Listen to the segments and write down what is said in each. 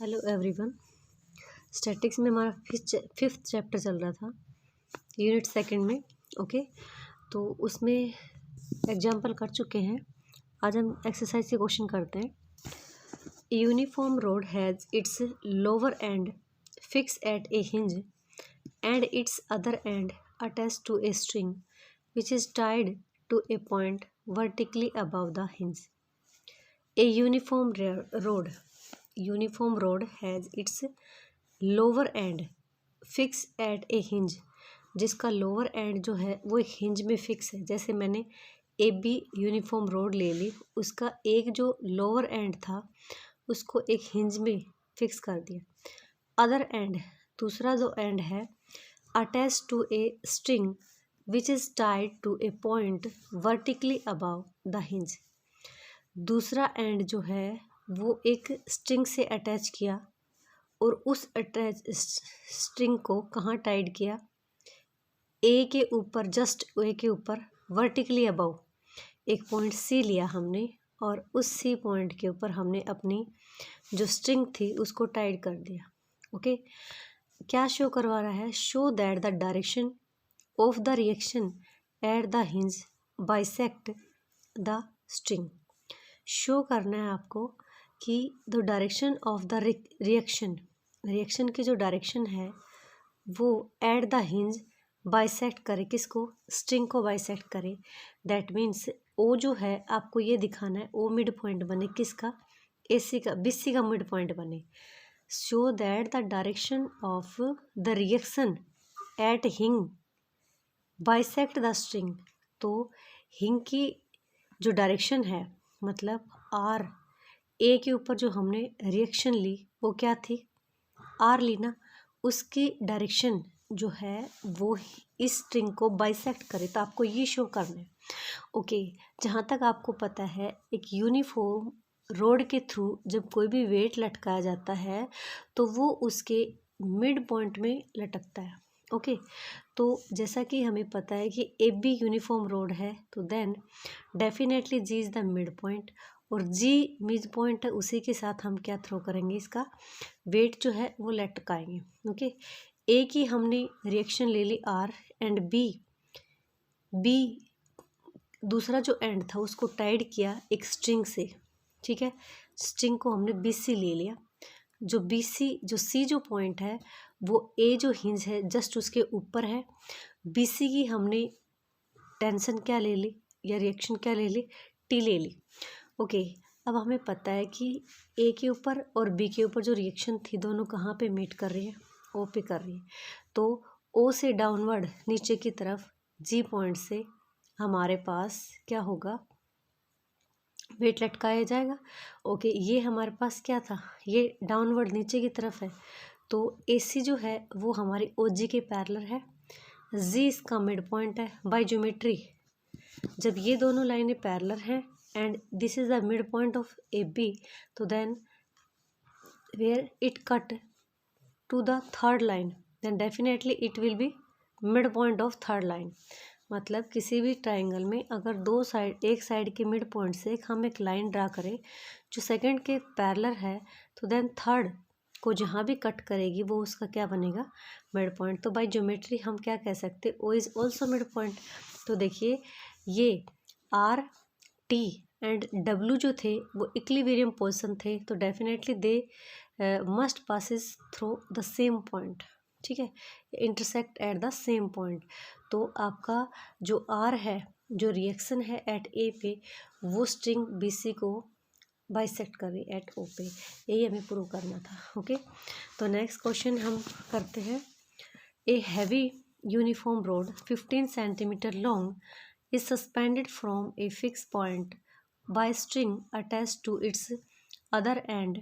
Hello everyone. Statics में हमारा fifth chapter चल रहा था, यूनिट सेकंड में। ओके, तो उसमें एग्जाम्पल कर चुके हैं। आज हम एक्सरसाइज के क्वेश्चन करते हैं। Uniform rod has its lower end fix at a hinge and its other end attached to a string which is tied to a point vertically above the hinge. A uniform road has its lower end fixed at a hinge, जिसका lower and जो है वो एक hinge में fix है। जैसे मैंने A be uniform road ले ली, उसका एक जो लोअर एंड था उसको एक हिंज में फिक्स कर दिया। अदर एंड, दूसरा जो एंड है, attach to a string which is tied to a point vertically above the hinge. दूसरा एंड जो है वो एक स्ट्रिंग से अटैच किया और उस अटैच स्ट्रिंग को कहाँ टाइड किया, ए के ऊपर, जस्ट ए के ऊपर वर्टिकली अबव एक पॉइंट सी लिया हमने और उस सी पॉइंट के ऊपर हमने अपनी जो स्ट्रिंग थी उसको टाइड कर दिया। ओके, क्या शो करवा रहा है? Show that the direction of the reaction at the hinge bisect the string. Show करना है आपको कि the direction of the reaction की जो डायरेक्शन है वो एट द हिंज बाइसेक्ट करे, किसको? स्ट्रिंग को बाइसेक्ट करे। दैट मीन्स ओ जो है आपको ये दिखाना है ओ मिड पॉइंट बने, किसका? AC का, BC का मिड पॉइंट बने। Show that the direction of the reaction at हिंग बाइसेक्ट द स्ट्रिंग। तो हिंग की जो डायरेक्शन है, मतलब आर, ए के ऊपर जो हमने रिएक्शन ली वो क्या थी? आर ली ना, उसकी डायरेक्शन जो है वो इस स्ट्रिंग को बाइसेक्ट करे। तो आपको ये शो करना है। ओके, जहाँ तक आपको पता है एक यूनिफॉर्म रोड के थ्रू जब कोई भी वेट लटकाया जाता है तो वो उसके मिड पॉइंट में लटकता है। ओके, तो जैसा कि हमें पता है कि ए बी यूनिफॉर्म रोड है तो then definitely G is the mid point, और जी मिड पॉइंट है, उसी के साथ हम क्या थ्रो करेंगे, इसका वेट जो है वो लटकाएंगे। ओके, ए की हमने रिएक्शन ले ली आर एंड बी दूसरा जो एंड था उसको टाइड किया एक स्ट्रिंग से। ठीक है, स्ट्रिंग को हमने BC ले लिया। जो सी जो पॉइंट है वो ए जो हिंज है जस्ट उसके ऊपर है। BC की हमने टेंशन क्या ले ली या रिएक्शन क्या ले ली? T ले ली। ओके, अब हमें पता है कि ए के ऊपर और बी के ऊपर जो रिएक्शन थी दोनों कहाँ पे मीट कर रही है? ओ पे कर रही है। तो ओ से डाउनवर्ड नीचे की तरफ जी पॉइंट से हमारे पास क्या होगा? वेट लटकाया जाएगा। ओके, ये हमारे पास क्या था? ये डाउनवर्ड नीचे की तरफ है, तो AC जो है वो हमारी OG के पैरेलल है। जी इसका मिड पॉइंट है। बाय ज्योमेट्री जब ये दोनों लाइनें पैरेलल हैं and this is the mid point of AB, तो then where it cut to the third line, then definitely it will be mid point of third line. मतलब किसी भी ट्राइंगल में अगर दो साइड, एक साइड के मिड पॉइंट से हम एक लाइन ड्रा करें जो सेकंड के पैरेलल है, तो देन थर्ड को जहाँ भी कट करेगी वो उसका क्या बनेगा? Mid point. तो बाय ज्योमेट्री हम क्या कह सकते? O is also mid point. तो देखिए ये R T एंड W जो थे वो इक्विलिब्रियम पोजीशन थे, तो definitely they must passes through the same point. ठीक है, intersect at the same point. तो आपका जो R है, जो रिएक्शन है एट A पे, वो स्ट्रिंग BC को बाइसेक्ट कर रही एट O पे। यही हमें प्रूव करना था। ओके, तो नेक्स्ट क्वेश्चन हम करते हैं। A heavy uniform road 15 centimetre long is suspended from a fixed point by string attached to its other end,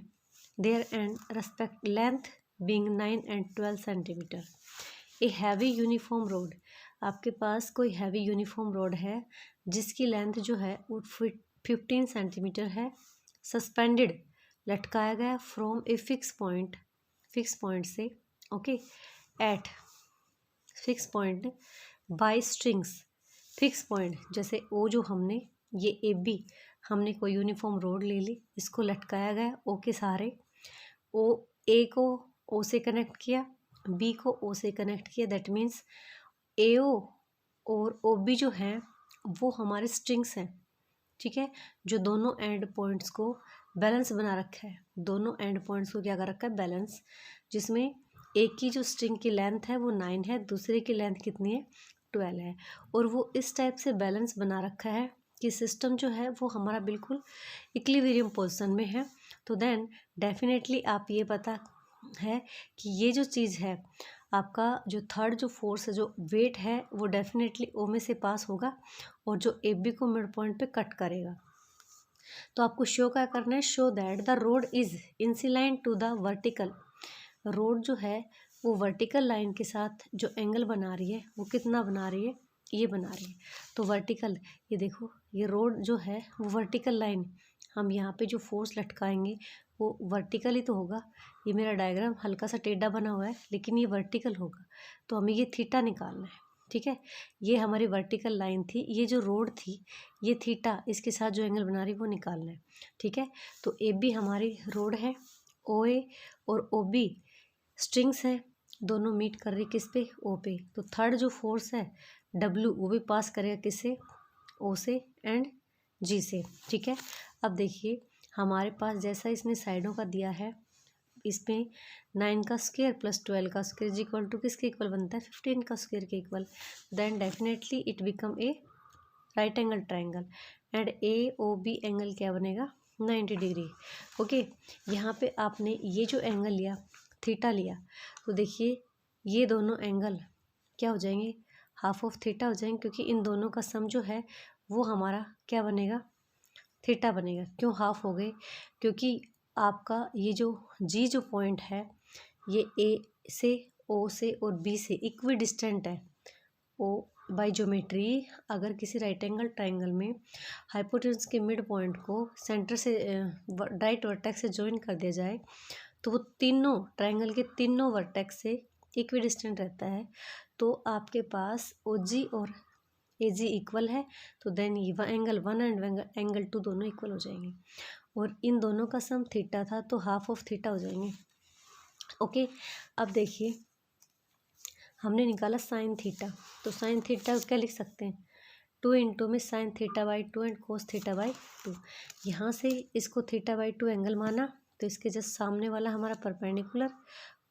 their end respect length being 9 and 12 centimeter. A heavy uniform road, आपके पास कोई heavy uniform rod है जिसकी length जो है वो 15 centimetre है, suspended लटकाया गया फ्रॉम ए फिक्स पॉइंट से। Okay, eight fix point by strings, fix point जैसे ओ जो हमने ये AB हमने कोई यूनिफॉर्म रोड ले ली, इसको लटकाया गया ओ के सहारे ओ ए को ओ से कनेक्ट किया, बी को ओ से कनेक्ट किया, दैट मीन्स ए ओ और ओ बी जो हैं वो हमारे स्ट्रिंग्स हैं, ठीक है, जो दोनों एंड पॉइंट्स को बैलेंस बना रखा है, दोनों एंड पॉइंट्स को क्या कर रखा है, बैलेंस, जिसमें एक की जो स्ट्रिंग की लेंथ है वो 9 है, दूसरे की लेंथ कितनी है, 12 है, और वो इस टाइप से बैलेंस बना रखा है कि सिस्टम जो है वो हमारा बिल्कुल इक्विलिब्रियम पोजीशन में है। तो देन डेफिनेटली आप ये पता है कि ये जो चीज़ है आपका जो थर्ड जो फोर्स है, जो वेट है, वो डेफिनेटली ओ में से पास होगा और जो ए बी को मिड पॉइंट पे कट करेगा। तो आपको शो क्या करना है, show that the rod is inclined to the vertical, rod जो है वो वर्टिकल लाइन के साथ जो एंगल बना रही है वो कितना बना रही है, ये बना रही है। तो वर्टिकल, ये देखो ये रोड जो है वो वर्टिकल लाइन, हम यहाँ पे जो फोर्स लटकाएंगे वो वर्टिकल ही तो होगा। ये मेरा डायग्राम हल्का सा टेढ़ा बना हुआ है लेकिन ये वर्टिकल होगा, तो हमें ये थीटा निकालना है, ठीक है। ये हमारी वर्टिकल लाइन थी, ये जो रोड थी ये थीटा, इसके साथ जो एंगल बना रही वो निकालना है, ठीक है। तो ए बी हमारी रोड है, ओ ए और ओ बी स्ट्रिंग्स है, दोनों मीट कर रही किस पे, ओ पे। तो थर्ड जो फोर्स है डब्ल्यू वो भी पास करेगा किससे, ओ से एंड जी से, ठीक है। अब देखिए हमारे पास जैसा इसने साइडों का दिया है, इसमें 9 का स्क्वायर प्लस 12 का स्क्वायर इज इक्वल टू किसके इक्वल बनता है, 15 का स्क्वायर के equal, then definitely it become a right angle triangle and A O B angle क्या बनेगा, 90 डिग्री। ओके, यहाँ पे आपने ये जो एंगल लिया थीटा लिया, तो देखिए ये दोनों एंगल क्या हो जाएंगे, हाफ ऑफ थीटा हो जाएंगे, क्योंकि इन दोनों का सम जो है वो हमारा क्या बनेगा, थीटा बनेगा। क्यों हाफ हो गए, क्योंकि आपका ये जो जी जो पॉइंट है ये ए से, ओ से और बी से इक्वी डिस्टेंट है। ओ बाय ज्योमेट्री अगर किसी राइट एंगल ट्राइंगल में हाइपोटेन्यूज के मिड पॉइंट को सेंटर से राइट वर्टेक्स से ज्वाइन कर दिया जाए तो वो तीनों ट्राइंगल के तीनों वर्टेक्स से इक्वी डिस्टेंट रहता है। तो आपके पास ओ जी और ए जी इक्वल है, तो देन ये एंगल 1 एंड एंगल 2 दोनों इक्वल हो जाएंगे, और इन दोनों का सम थीटा था तो हाफ ऑफ थीटा हो जाएंगे। ओके, अब देखिए हमने निकाला साइन थीटा, तो साइन थीटा क्या लिख सकते हैं, 2 इंटू में sine theta by 2 and cos theta by 2। यहाँ से इसको थीटा बाई 2 एंगल माना, तो इसके जस्ट सामने वाला हमारा परपेंडिकुलर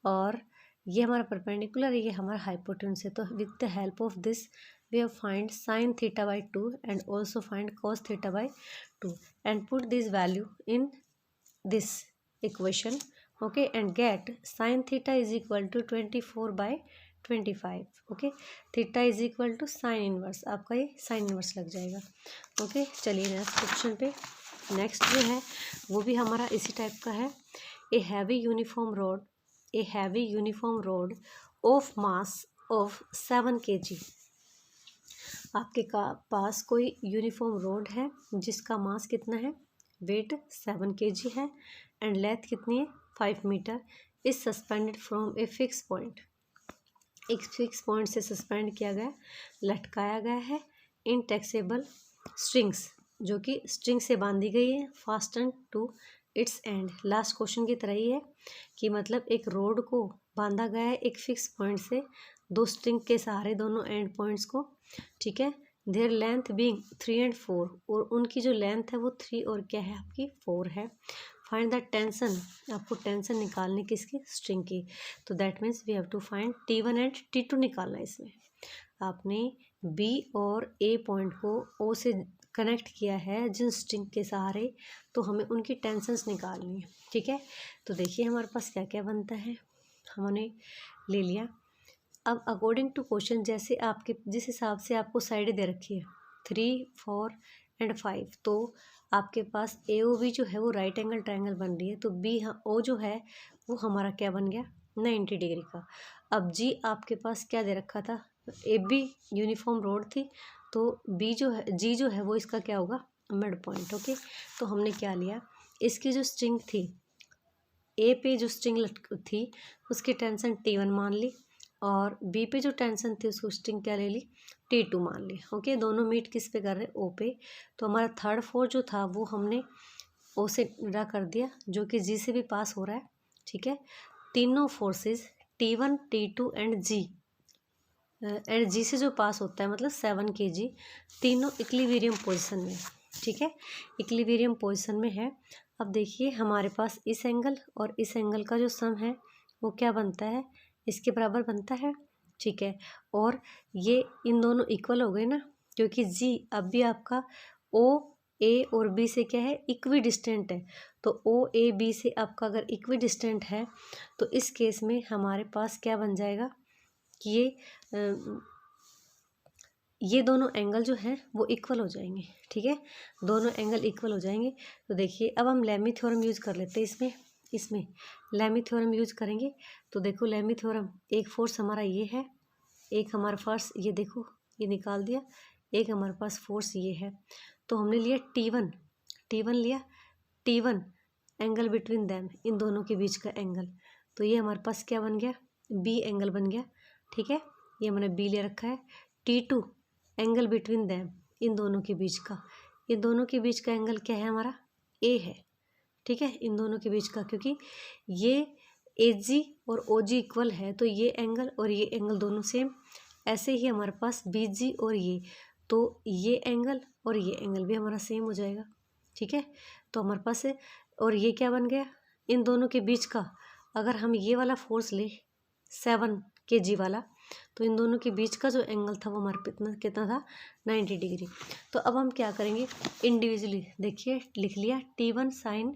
और ये हमारा परपेंडिकुलर है, ये हमारा हाइपोटेन्यूज है। तो with the help of this we have find sin theta by 2 and also find cos theta by 2 and put this value in this equation, okay, and get sin theta is equal to 24 by 25, okay, theta is equal to sin inverse, आपका ये sin inverse लग जाएगा। Okay, चलिए next question पे, next जो है वो भी हमारा इसी टाइप का है। A heavy uniform road of mass of 7 kg, आपके पास कोई यूनिफॉर्म रोड है जिसका मास कितना है, वेट 7 kg है एंड लेंथ कितनी है 5 metre, is suspended from a fix point, एक फिक्स पॉइंट से सस्पेंड किया गया, लटकाया गया है इन टैक्सेबल स्ट्रिंग्स, जो कि स्ट्रिंग से बांधी गई है, fasten to its end. Last question की तरह ही है कि मतलब एक रोड को बांधा गया है एक फिक्स पॉइंट से, दो स्ट्रिंग के सहारे दोनों एंड पॉइंट्स को, ठीक है, देयर लेंथ बीइंग 3 and 4, और उनकी जो लेंथ है वो 3 और क्या है आपकी 4 है। फाइंड द टेंशन, आपको टेंशन निकालने किसकी, स्ट्रिंग की, तो that means we have to find T1 and T2 निकालना है। इसमें आपने B और A पॉइंट को O से कनेक्ट किया है जिन स्ट्रिंग के सहारे, तो हमें उनकी टेंशन्स निकालनी है, ठीक है। तो देखिए हमारे पास क्या क्या बनता है, हमने ले लिया। अब अकॉर्डिंग टू क्वेश्चन, जैसे आपके जिस हिसाब से आपको साइडें दे रखी है 3, 4 एंड 5, तो आपके पास ए ओ बी जो है वो राइट एंगल ट्रायंगल बन रही है, तो बी ओ जो है वो हमारा क्या बन गया 90 डिग्री का। अब जी आपके पास क्या दे रखा था, ए बी यूनिफॉर्म रोड थी, तो बी जो है जी जो है वो इसका क्या होगा मिड पॉइंट। ओके, तो हमने क्या लिया, इसकी जो स्ट्रिंग थी ए पे जो स्ट्रिंग थी उसकी टेंशन T1 मान ली, और बी पे जो टेंशन थी उसको स्ट्रिंग क्या ले ली T2 मान ली। ओके, दोनों मीट किस पे कर रहे हैं, ओ पे। तो हमारा थर्ड फोर जो था वो हमने ओ से ड्रा कर दिया, जो कि जी से भी पास हो रहा है, ठीक है। तीनों forces T1, T2 and G से जो पास होता है मतलब 7 kg, तीनों इक्विलिब्रियम पोजीशन में, ठीक है, इक्विलिब्रियम पोजीशन में है। अब देखिए हमारे पास इस एंगल और इस एंगल का जो सम है वो क्या बनता है, इसके बराबर बनता है, ठीक है। और ये इन दोनों इक्वल हो गए ना, क्योंकि G अब भी आपका O A और B से क्या है, इक्वी डिस्टेंट है। तो O A B से आपका अगर इक्वी डिस्टेंट है तो इस केस में हमारे पास क्या बन जाएगा कि ये दोनों एंगल जो हैं वो इक्वल हो जाएंगे, ठीक है, दोनों एंगल इक्वल हो जाएंगे। तो देखिए अब हम लेमी थ्योरम यूज़ कर लेते हैं इसमें लेमी थ्योरम यूज़ करेंगे। तो देखो लेमी थ्योरम, एक फोर्स हमारा ये है, एक हमारे पास ये देखो ये निकाल दिया, एक हमारे पास फोर्स ये है। तो हमने लिया T1 लिया, T1 एंगल बिटवीन दैम, इन दोनों के बीच का एंगल। तो ये हमारे पास क्या बन गया, B एंगल बन गया, ठीक है, ये मैंने B ले रखा है। T2 एंगल बिटवीन दैम, इन दोनों के बीच का, इन दोनों के बीच का एंगल क्या है हमारा, A है, ठीक है, इन दोनों के बीच का, क्योंकि ये AG और OG इक्वल है तो ये एंगल और ये एंगल दोनों सेम। ऐसे ही हमारे पास BG और ये, तो ये एंगल और ये एंगल भी हमारा सेम हो जाएगा, ठीक है। तो हमारे पास है, और ये क्या बन गया, इन दोनों के बीच का अगर हम ये वाला फोर्स ले 7 kg वाला, तो इन दोनों के बीच का जो एंगल था वो हमारे कितना था, 90 डिग्री। तो अब हम क्या करेंगे, इंडिविजुअली देखिए लिख लिया, T1 sine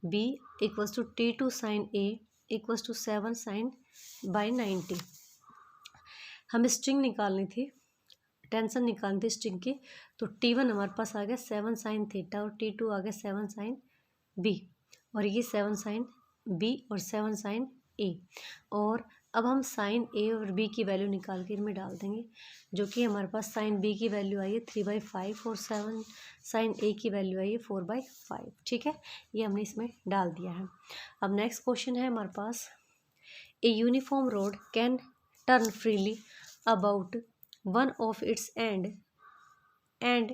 B equals to T2 sine A equals to 7 sine by 90। हमें स्ट्रिंग निकालनी थी, टेंशन निकालनी थी स्ट्रिंग की। तो T1 हमारे पास आ गया 7 साइन थीटा और T2 आ गया 7 साइन B, और ये 7 साइन B और 7 साइन A। और अब हम साइन A और B की वैल्यू निकाल के इनमें डाल देंगे, जो कि हमारे पास साइन B की वैल्यू आई है 3/5 और 7 साइन A की वैल्यू आई है 4/5, ठीक है, ये हमने इसमें डाल दिया है। अब नेक्स्ट क्वेश्चन है हमारे पास, a uniform rod can turn freely about one of its and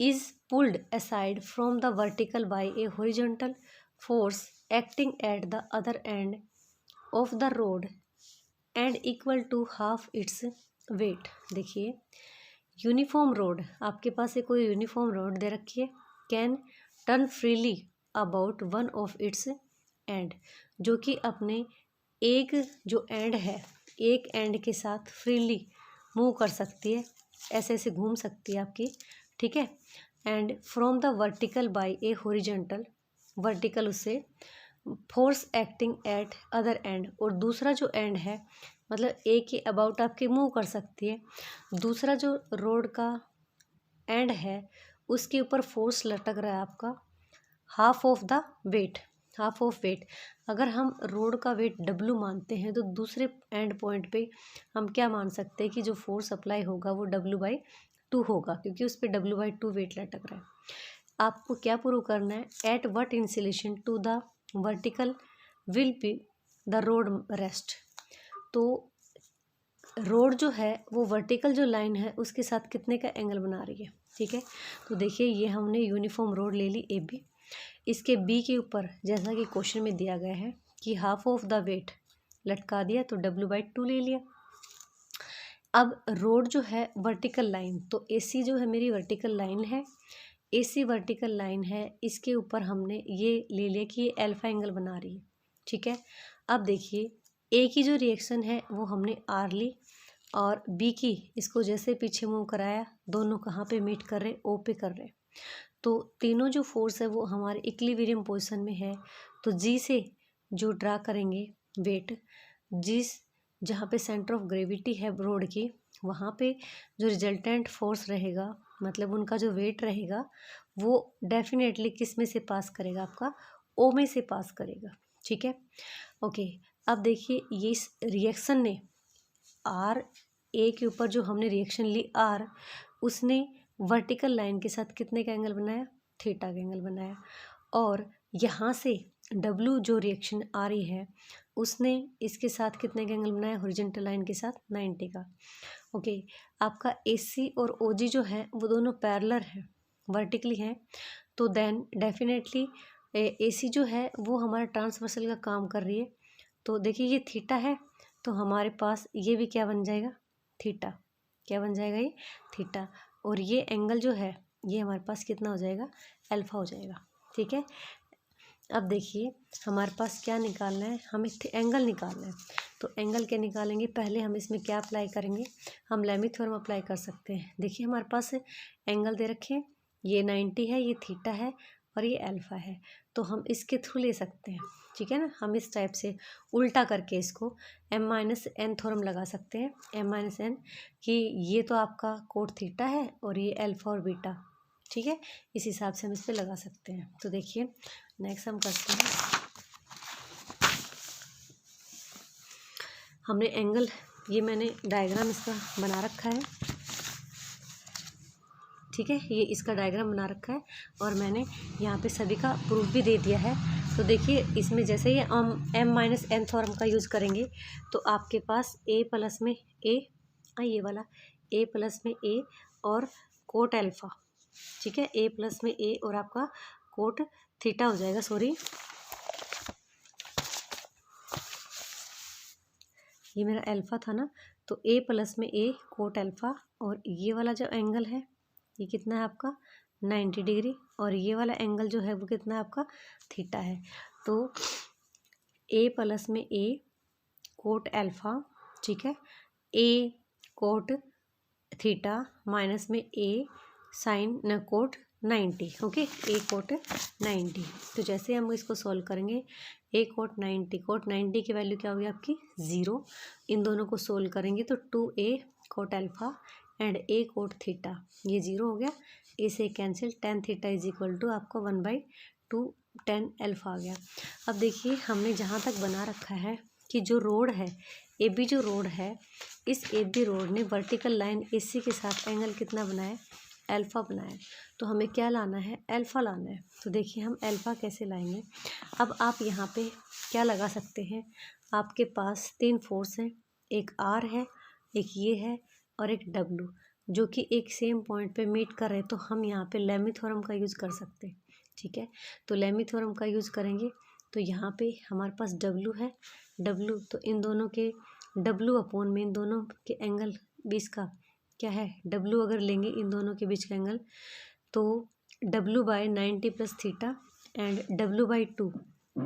is pulled aside from the vertical by a horizontal force acting at the other end of the rod and equal to half its weight। देखिए uniform road, आपके पास एक कोई uniform road दे रखी है, can turn freely about one of its and, जो कि अपने एक जो एंड है, एक एंड के साथ फ्रीली मूव कर सकती है, ऐसे ऐसे घूम सकती है आपकी, ठीक है। And from the vertical by a horizontal, vertical उससे force acting at other end, और दूसरा जो एंड है मतलब ए के अबाउट आपके मूव कर सकती है, दूसरा जो रोड का एंड है उसके ऊपर फोर्स लटक रहा है आपका half of the weight, half of weight. अगर हम रोड का वेट W मानते हैं तो दूसरे एंड पॉइंट पे हम क्या मान सकते हैं कि जो फोर्स अप्लाई होगा वो W/2 होगा, क्योंकि उस पर W/2 वेट लटक रहा है। आपको क्या प्रूव करना है, at what inclination to the vertical will the rod rest रेस्ट। तो रोड जो है वो वर्टिकल जो लाइन है उसके साथ कितने का एंगल बना रही है, ठीक है। तो देखिए ये हमने यूनिफॉर्म रोड ले ली AB, इसके B के ऊपर जैसा कि क्वेश्चन में दिया गया है कि हाफ ऑफ द वेट लटका दिया तो W/2 ले लिया। अब रोड जो है वर्टिकल लाइन, तो AC जो है मेरी वर्टिकल लाइन है, AC वर्टिकल लाइन है, इसके ऊपर हमने ये ले लिया कि ये अल्फा एंगल बना रही है, ठीक है। अब देखिए A की जो रिएक्शन है वो हमने R ली, और B की इसको जैसे पीछे मूव कराया, दोनों कहाँ पे मीट कर रहे, O पे कर रहे। तो तीनों जो फोर्स है वो हमारे इक्विलिब्रियम पोजीशन में है। तो G से जो ड्रा करेंगे वेट, जिस जहाँ पे सेंटर ऑफ ग्रेविटी है रोड की, वहाँ पे जो रिजल्टेंट फोर्स रहेगा मतलब उनका जो वेट रहेगा वो डेफिनेटली किस में से पास करेगा, आपका O में से पास करेगा, ठीक है। ओके, अब देखिए ये इस रिएक्शन ने R A के ऊपर जो हमने रिएक्शन ली R, उसने वर्टिकल लाइन के साथ कितने का एंगल बनाया, थीटा का एंगल बनाया। और यहाँ से W जो रिएक्शन आ रही है उसने इसके साथ कितने का एंगल बनाया, हॉरिजॉन्टल लाइन के साथ 90 का। ओके, आपका AC और OG जो है वो दोनों पैरेलल हैं, वर्टिकली हैं, तो देन डेफिनेटली AC जो है वो हमारा ट्रांसवर्सल का काम कर रही है। तो देखिए ये थीटा है, तो हमारे पास ये भी क्या बन जाएगा, थीटा। क्या बन जाएगा, ये थीटा। और ये एंगल जो है ये हमारे पास कितना हो जाएगा, अल्फा हो जाएगा। ठीक है, अब देखिए हमारे पास क्या निकालना है, हमें एंगल निकालना है। तो एंगल क्या निकालेंगे, पहले हम इसमें क्या अप्लाई करेंगे, हम लेमी थ्योरम अप्लाई कर सकते हैं। देखिए हमारे पास एंगल दे रखे हैं, ये 90 है, ये थीटा है और ये अल्फा है। तो हम इसके थ्रू ले सकते हैं, ठीक है ना। हम इस टाइप से उल्टा करके इसको m-n थ्योरम लगा सकते हैं, m-n कि ये तो आपका कोट थीटा है और ये अल्फा और बीटा, ठीक है। इस हिसाब से हम इस पर लगा सकते हैं। तो देखिए नेक्स्ट हम करते हैं, हमने एंगल, ये मैंने डायग्राम इसका बना रखा है, ठीक है, ये इसका डायग्राम बना रखा है और मैंने यहाँ पे सभी का प्रूफ भी दे दिया है। तो देखिए इसमें जैसे ही हम m-n थ्योरम का यूज़ करेंगे तो आपके पास a प्लस में a, ये वाला a प्लस में a और कोट अल्फा, ठीक है, a प्लस में a और आपका कोट थीटा हो जाएगा। सॉरी, ये मेरा अल्फा था ना, तो a प्लस में a कोट अल्फा, और ये वाला जो एंगल है ये कितना है आपका 90 डिग्री, और ये वाला एंगल जो है वो कितना है आपका थीटा है। तो a प्लस में a कोट अल्फा, ठीक है, a कोट थीटा माइनस में a साइन न कोट 90, ओके, a कोट 90। तो जैसे हम इसको सॉल्व करेंगे, a कोट 90 की वैल्यू क्या होगी आपकी 0। इन दोनों को सोल्व करेंगे तो 2a cot alpha and a cot theta, ये 0 हो गया, a से cancel, tan theta is equal to आपको 1/2 tan अल्फा आ गया। अब देखिए हमने जहाँ तक बना रखा है कि जो रोड है AB, जो रोड है, इस AB रोड ने वर्टिकल लाइन AC के साथ एंगल कितना बनाया, अल्फा बनाया। तो हमें क्या लाना है, अल्फा लाना है। तो देखिए हम अल्फा कैसे लाएंगे। अब आप यहाँ पे क्या लगा सकते हैं, आपके पास 3 फोर्स हैं, एक R है, एक ये है और एक W, जो कि एक सेम पॉइंट पे मीट कर रहे हैं। तो हम यहाँ पे लेमी थ्योरम का यूज़ कर सकते हैं, ठीक है। तो लेमी थ्योरम का यूज़ करेंगे तो यहाँ पे हमारे पास W है, W, तो इन दोनों के W अपॉन में इन दोनों के एंगल बीच का क्या है, W अगर लेंगे इन दोनों के बीच का एंगल तो W/90 plus theta and W/2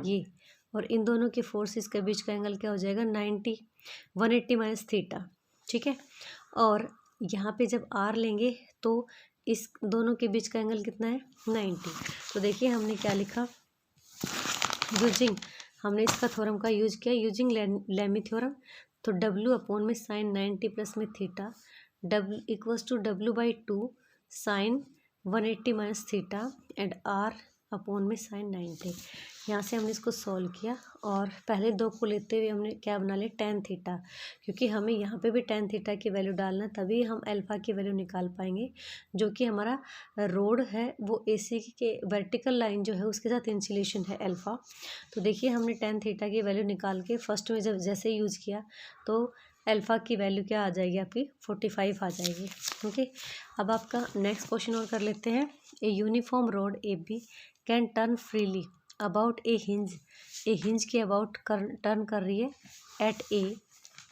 ये, और इन दोनों के फोर्सेस के बीच का एंगल क्या हो जाएगा 180 माइनस थीटा, ठीक है। और यहाँ पे जब R लेंगे तो इस दोनों के बीच का एंगल कितना है 90। तो देखिए हमने क्या लिखा, यूजिंग, हमने इसका थ्योरम का यूज किया, यूजिंग लेमी थ्योरम। तो W अपॉन में साइन 90 प्लस में theta, W equals to W/2 sine 180 minus theta and R upon में साइन 90। यहाँ से हमने इसको सॉल्व किया और पहले 2 को लेते हुए हमने क्या बना लिया, tan थीटा, क्योंकि हमें यहाँ पे भी tan थीटा की वैल्यू डालना, तभी हम अल्फा की वैल्यू निकाल पाएंगे, जो कि हमारा रोड है वो AC के वर्टिकल लाइन जो है उसके साथ इंसुलेशन है अल्फा। तो देखिए हमने tan थीटा की वैल्यू निकाल के फर्स्ट में जब जैसे यूज़ किया तो अल्फा की वैल्यू क्या आ जाएगी आपकी 45 आ जाएगी, ओके। अब आपका नेक्स्ट क्वेश्चन और कर लेते हैं। A uniform rod AB can turn freely about a hinge के अबाउट टर्न कर रही है at A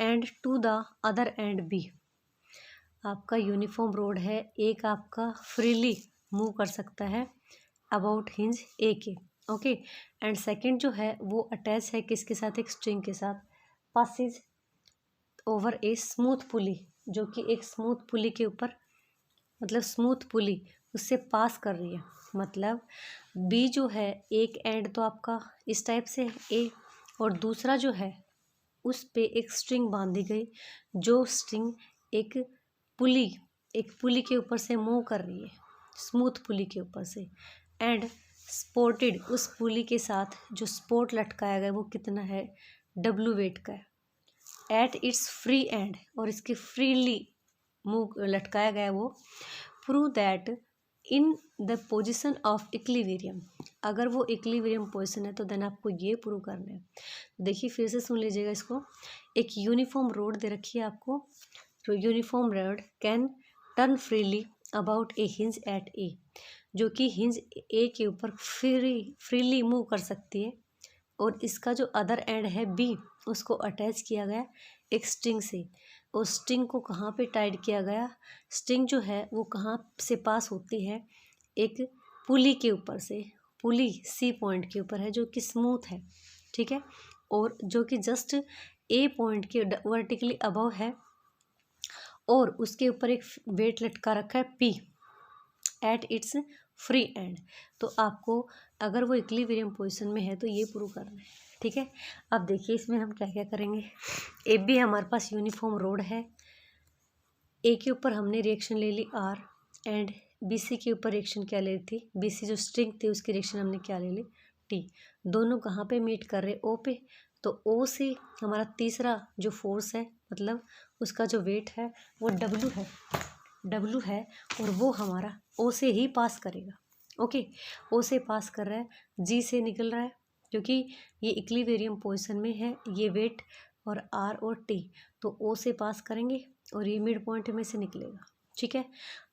and to the other end B। आपका यूनिफॉर्म रोड है, एक आपका फ्रीली मूव कर सकता है अबाउट हिंज A के, ओके, एंड सेकंड जो है वो अटैच है किसके साथ, एक स्ट्रिंग के साथ, पासिज ओवर ए स्मूथ पुली, जो कि एक स्मूथ पुली के ऊपर, मतलब स्मूथ पुली उससे पास कर रही है। मतलब B जो है एक एंड तो आपका इस टाइप से है A, और दूसरा जो है उस पे एक स्ट्रिंग बांधी गई, जो स्ट्रिंग एक पुली के ऊपर से मूव कर रही है, स्मूथ पुली के ऊपर से, एंड स्पोर्टेड, उस पुली के साथ जो स्पोर्ट लटकाया गया वो कितना है W वेट का है, एट इट्स फ्री एंड, और इसके फ्रीली मूव लटकाया गया वो, prove that in the position of equilibrium, अगर वो इक्विलिब्रियम पोजिशन है तो देन आपको ये प्रूव करना है। देखिए फिर से सुन लीजिएगा इसको, एक यूनिफॉर्म रोड दे रखी है आपको, तो uniform rod can turn freely about a hinge at A, जो कि हिंज ए के ऊपर फ्रीली मूव कर सकती है, और इसका जो अदर एंड है बी, उसको अटैच किया गया एक स्ट्रिंग से। और स्ट्रिंग को कहाँ पे टाइड किया गया, स्ट्रिंग जो है वो कहाँ से पास होती है, एक पुली के ऊपर से। पुली सी पॉइंट के ऊपर है जो कि स्मूथ है, ठीक है, और जो कि जस्ट ए पॉइंट के वर्टिकली अबव है, और उसके ऊपर एक वेट लटका रखा है P at its free and. तो आपको अगर वो इक्विलिब्रियम पोजीशन में है तो ये प्रूव करना है, ठीक है। अब देखिए इसमें हम क्या क्या करेंगे। ए बी हमारे पास यूनिफॉर्म रोड है, ए के ऊपर हमने रिएक्शन ले ली आर, एंड बी सी के ऊपर रिएक्शन क्या ले ली थी, बी सी जो स्ट्रिंग थी उसकी रिएक्शन हमने क्या ले ली, टी। दोनों कहाँ पे मीट कर रहे, ओ पे। तो ओ से हमारा तीसरा जो फोर्स है, मतलब उसका जो वेट है वो डब्लू है, और वो हमारा ओ से ही पास करेगा। ओके, ओ से पास कर रहा है, जी से निकल रहा है, क्योंकि ये इक्विलिब्रियम पोजीशन में है ये वेट और आर और टी, तो ओ से पास करेंगे और ये मिड पॉइंट में से निकलेगा, ठीक है।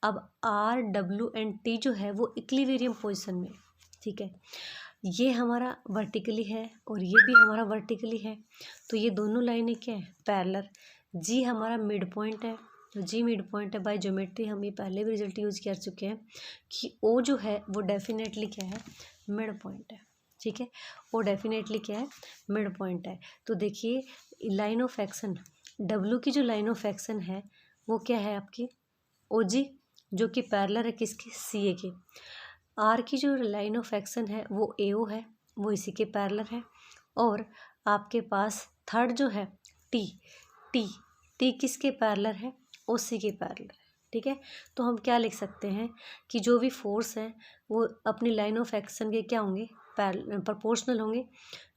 अब आर डब्लू एंड टी जो है वो इक्विलिब्रियम पोजीशन में, ठीक है। ये हमारा वर्टिकली है और ये भी हमारा वर्टिकली है, तो ये दोनों लाइनें क्या है, पैरेलल। जी हमारा मिड पॉइंट है, तो जी मिड पॉइंट है। बाय ज्योमेट्री हम ये पहले भी रिजल्ट यूज कर चुके हैं कि ओ जो है वो डेफिनेटली क्या है, मिड पॉइंट है, ठीक है। ओ डेफिनेटली क्या है, मिड पॉइंट है। तो देखिए लाइन ऑफ एक्शन, डब्लू की जो लाइन ऑफ एक्शन है वो क्या है आपकी, ओ जी, जो कि पैरेलल है किसके, सी ए के। आर की जो लाइन ऑफ एक्शन है वो ए ओ है, वो इसी के पैरेलल है। और आपके पास थर्ड जो है टी, टी टी किसके पैरेलल है, ओ सी के पैरेलल है, ठीक है। तो हम क्या लिख सकते हैं कि जो भी फोर्स है वो अपनी लाइन ऑफ एक्शन के क्या होंगे, प्रोपोर्शनल होंगे।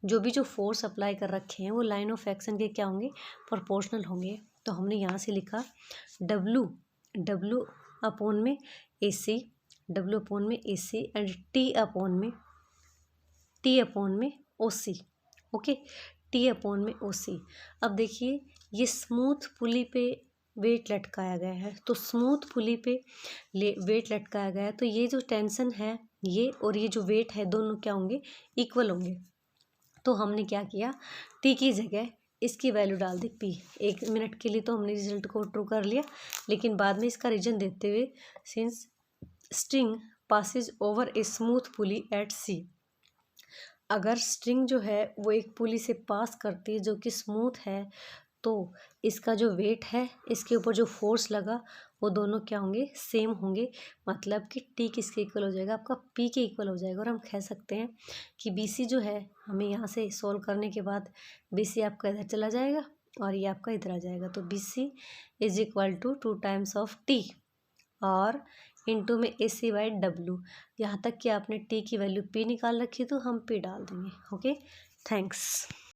जो फोर्स अप्लाई कर रखे हैं वो लाइन ऑफ एक्शन के क्या होंगे, प्रोपोर्शनल होंगे। तो हमने यहाँ से लिखा डब्लू अपॉन में ए सी, डब्लू अपॉन में A C and T upon में ओ सी, ओके, टी अपॉन में ओ सी। अब देखिए ये स्मूथ पुली पे वेट लटकाया गया है, तो स्मूथ पुली पे वेट लटकाया गया है, तो ये जो टेंशन है ये और ये जो वेट है दोनों क्या होंगे, इक्वल होंगे। तो हमने क्या किया, टी की जगह इसकी वैल्यू डाल दी पी। 1 मिनट के लिए तो हमने रिजल्ट को ट्रू कर लिया, लेकिन बाद में इसका रीजन देते हुए, since string passes over a smooth pulley at C, अगर स्ट्रिंग जो है वो एक पुली से पास करती है जो कि स्मूथ है, तो इसका जो वेट है, इसके ऊपर जो फोर्स लगा, वो दोनों क्या होंगे, सेम होंगे। मतलब कि टी किसके इक्वल हो जाएगा, आपका पी के इक्वल हो जाएगा। और हम कह सकते हैं कि बी सी जो है, हमें यहाँ से सॉल्व करने के बाद बी सी आपका इधर चला जाएगा और ये आपका इधर आ जाएगा। तो B C is equal to 2 times of T और इंटू में ए सी बाई डब्लू। यहाँ तक कि आपने टी की वैल्यू पी निकाल रखी तो हम पी डाल देंगे। Okay, thanks.